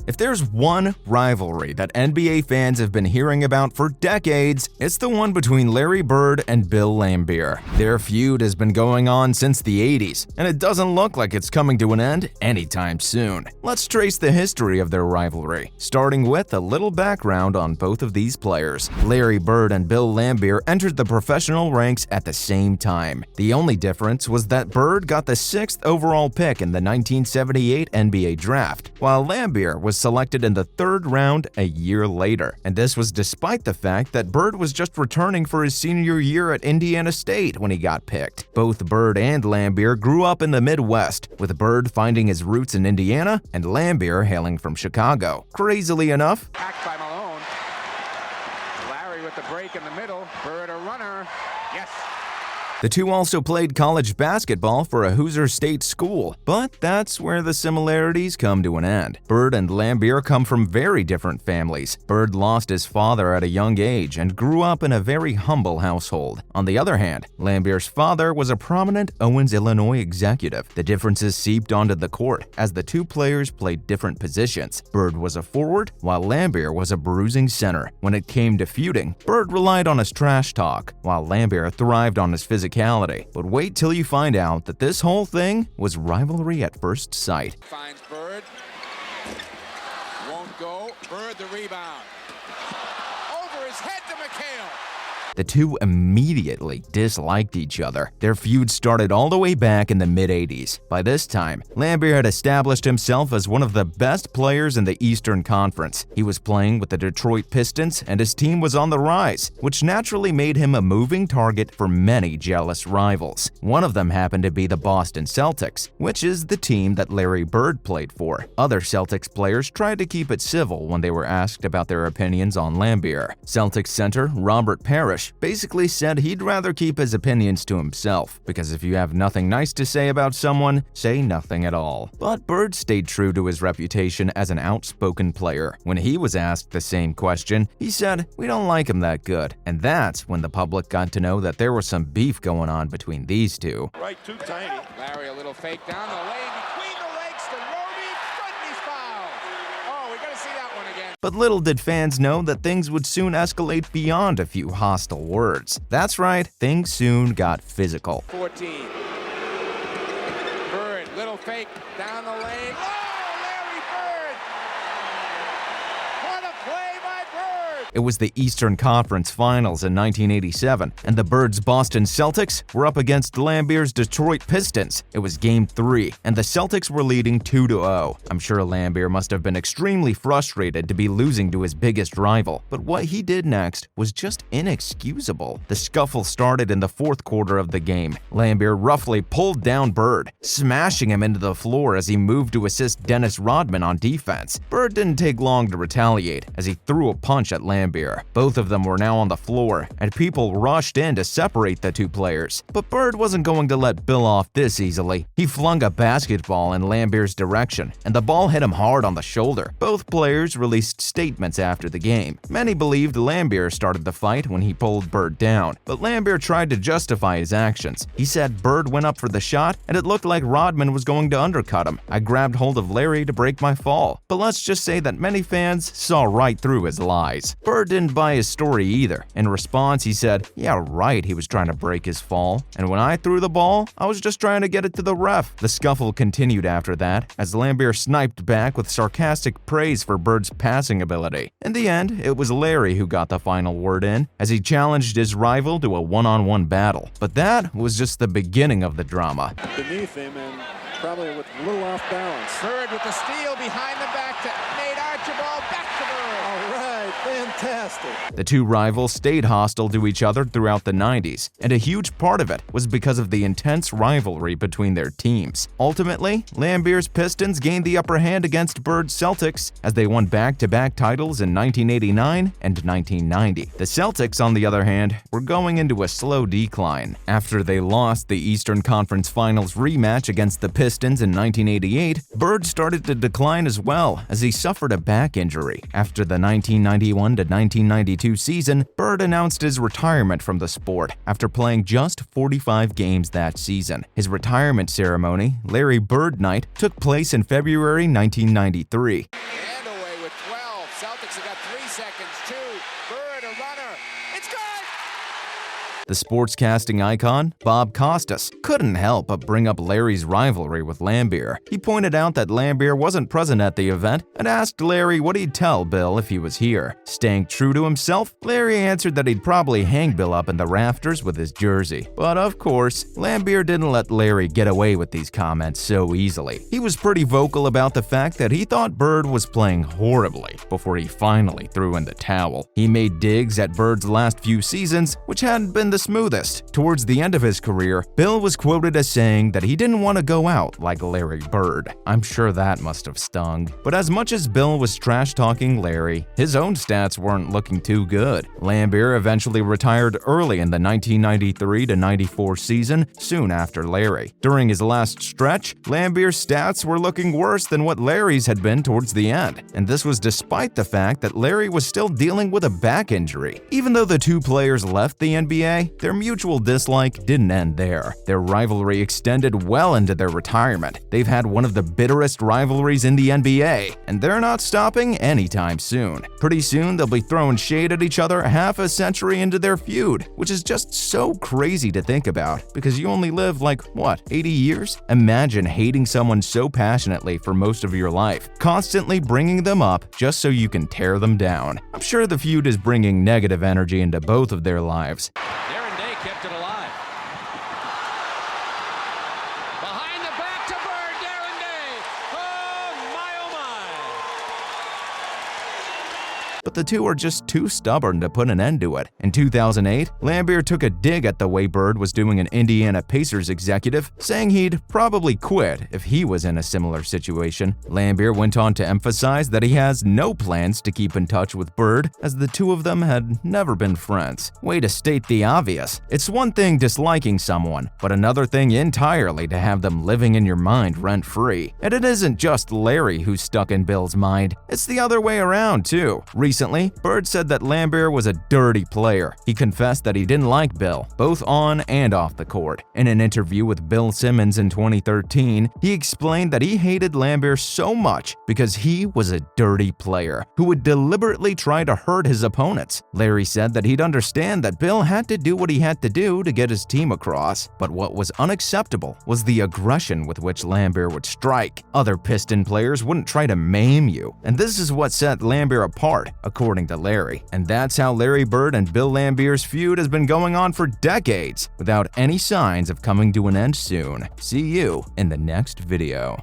If there's one rivalry that NBA fans have been hearing about for decades, it's the one between Larry Bird and Bill Laimbeer. Their feud has been going on since the 80s, and it doesn't look like it's coming to an end anytime soon. Let's trace the history of their rivalry, starting with a little background on both of these players. Larry Bird and Bill Laimbeer entered the professional ranks at the same time. The only difference was that Bird got the 6th overall pick in the 1978 NBA draft, while Laimbeer was selected in the 3rd round a year later. And this was despite the fact that Bird was just returning for his senior year at Indiana State when he got picked. Both Bird and Laimbeer grew up in the Midwest, with Bird finding his roots in Indiana and Laimbeer hailing from Chicago. Crazily enough, Backed by Malone. Larry with the break in the middle. Bird a runner. Yes. the two also played college basketball for a Hoosier State school, but that's where the similarities come to an end. Bird and Laimbeer come from very different families. Bird lost his father at a young age and grew up in a very humble household. On the other hand, Laimbeer's father was a prominent Owens, Illinois executive. The differences seeped onto the court as the two players played different positions. Bird was a forward, while Laimbeer was a bruising center. When it came to feuding, Bird relied on his trash talk, while Laimbeer thrived on his physicality. But wait till you find out that this whole thing was rivalry at first sight. Finds Bird. Won't go. Bird the rebound. Over his head to McHale. The two immediately disliked each other. Their feud started all the way back in the mid-80s. By this time, Laimbeer had established himself as one of the best players in the Eastern Conference. He was playing with the Detroit Pistons, and his team was on the rise, which naturally made him a moving target for many jealous rivals. One of them happened to be the Boston Celtics, which is the team that Larry Bird played for. Other Celtics players tried to keep it civil when they were asked about their opinions on Laimbeer. Celtics center Robert Parrish basically said he'd rather keep his opinions to himself, because if you have nothing nice to say about someone, say nothing at all. But Bird stayed true to his reputation as an outspoken player. When he was asked the same question, he said, "We don't like him that good." And that's when the public got to know that there was some beef going on between these two. Right, too tiny. Larry a little fake down the lane between the legs to Roby. Good, he's fouled. Oh, we gotta see that one again. But little did fans know that things would soon escalate beyond a few hostile words. That's right, things soon got physical. 14. Bird, little fake down the lane. Oh, Larry Bird. What a play by Bird. It was the Eastern Conference Finals in 1987, and the Birds' Boston Celtics were up against Laimbeer's Detroit Pistons. It was Game 3, and the Celtics were leading 2-0. I'm sure Laimbeer must have been extremely frustrated to be losing to his biggest rival, but what he did next was just inexcusable. The scuffle started in the 4th quarter of the game. Laimbeer roughly pulled down Bird, smashing him into the floor as he moved to assist Dennis Rodman on defense. Bird didn't take long to retaliate as he threw a punch at Laimbeer. Both of them were now on the floor, and people rushed in to separate the two players. But Bird wasn't going to let Bill off this easily. He flung a basketball in Laimbeer's direction, and the ball hit him hard on the shoulder. Both players released statements after the game. Many believed Laimbeer started the fight when he pulled Bird down, but Laimbeer tried to justify his actions. He said Bird went up for the shot, and it looked like Rodman was going to undercut him. I grabbed hold of Larry to break my fall. But let's just say that many fans saw right through his lies. Bird didn't buy his story either. In response, he said, "Yeah, right, he was trying to break his fall. And when I threw the ball, I was just trying to get it to the ref." The scuffle continued after that, as Laimbeer sniped back with sarcastic praise for Bird's passing ability. In the end, it was Larry who got the final word in, as he challenged his rival to a one-on-one battle. But that was just the beginning of the drama. Beneath him and probably with a little off balance. Bird with the steal behind the back to Nate Archibald. Back to Bird. All right, fantastic. The two rivals stayed hostile to each other throughout the 90s, and a huge part of it was because of the intense rivalry between their teams. Ultimately, Laimbeer's Pistons gained the upper hand against Bird's Celtics as they won back-to-back titles in 1989 and 1990. The Celtics, on the other hand, were going into a slow decline. After they lost the Eastern Conference Finals rematch against the Pistons in 1988, Bird started to decline as well as he suffered a back injury. After the 1991 to 1992 season, Bird announced his retirement from the sport after playing just 45 games that season. His retirement ceremony, Larry Bird Night, took place in February 1993. And Celtics have got 3 seconds. 2. Brid, a runner. It's good! The sportscasting icon, Bob Costas, couldn't help but bring up Larry's rivalry with Laimbeer. He pointed out that Laimbeer wasn't present at the event and asked Larry what he'd tell Bill if he was here. Staying true to himself, Larry answered that he'd probably hang Bill up in the rafters with his jersey. But of course, Laimbeer didn't let Larry get away with these comments so easily. He was pretty vocal about the fact that he thought Brid was playing horribly before he finally threw in the towel. He made digs at Brid's last few seasons, which hadn't been the smoothest. Towards the end of his career, Bill was quoted as saying that he didn't want to go out like Larry Bird. I'm sure that must have stung. But as much as Bill was trash-talking Larry, his own stats weren't looking too good. Laimbeer eventually retired early in the 1993-94 season, soon after Larry. During his last stretch, Laimbeer's stats were looking worse than what Larry's had been towards the end, and this was despite the fact that Larry was still dealing with a back injury. Even though the two players left the NBA, their mutual dislike didn't end there. Their rivalry extended well into their retirement. They've had one of the bitterest rivalries in the NBA, and they're not stopping anytime soon. Pretty soon, they'll be throwing shade at each other half a century into their feud, which is just so crazy to think about, because you only live like, 80 years? Imagine hating someone so passionately for most of your life, constantly bringing them up just so you can tear them down. I'm sure the feud is bringing negative energy into both of their lives. Kept it alive. Behind the back to Brid, Darren Day. Oh my. But the two are just too stubborn to put an end to it. In 2008, Laimbeer took a dig at the way Brid was doing an Indiana Pacers executive, saying he'd probably quit if he was in a similar situation. Laimbeer went on to emphasize that he has no plans to keep in touch with Brid, as the two of them had never been friends. Way to state the obvious. It's one thing disliking someone, but another thing entirely to have them living in your mind rent-free. And it isn't just Larry who's stuck in Bill's mind, it's the other way around too. Recently, Brid said that Laimbeer was a dirty player. He confessed that he didn't like Bill, both on and off the court. In an interview with Bill Simmons in 2013, he explained that he hated Laimbeer so much because he was a dirty player who would deliberately try to hurt his opponents. Larry said that he'd understand that Bill had to do what he had to do to get his team across, but what was unacceptable was the aggression with which Laimbeer would strike. Other Piston players wouldn't try to maim you, and this is what set Laimbeer apart, according to Larry. And that's how Larry Bird and Bill Laimbeer's feud has been going on for decades, without any signs of coming to an end soon. See you in the next video.